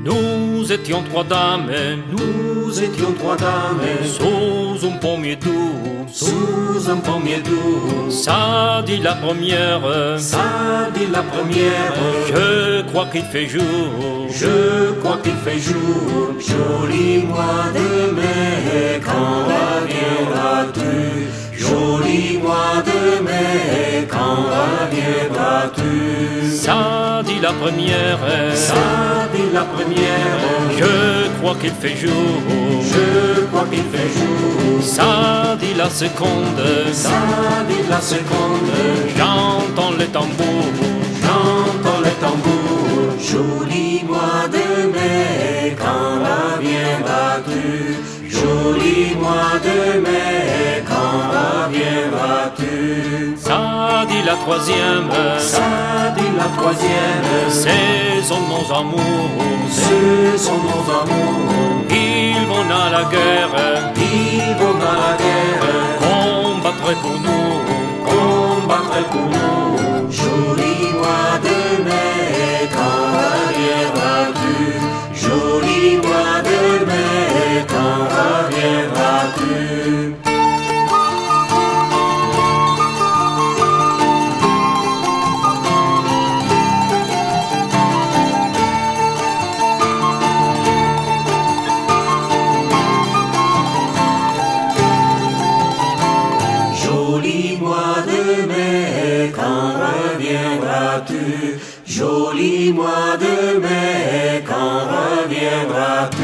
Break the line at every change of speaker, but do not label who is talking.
Nous étions trois dames, sous un pommier doux, Ça dit la première, je crois qu'il fait jour,
Joli mois de mai, quand reviendras-tu? Joli mois de mai, quand reviendras-tu?
Ça dit la première, je crois qu'il fait jour, Ça dit la seconde, j'entends les tambours,
Joli mois de mai, quand reviendras-tu? Joli mois de mai, quand reviendras-tu?
Ça dit la troisième, saison de nos amours, Ils vont à la guerre, combattre pour nous,
Joli mois de mai, quand reviendras-tu? Joli mois de mai, quand reviendras-tu? Joli mois de mai, quand reviendras-tu? Joli mois de mai, quand reviendras-tu?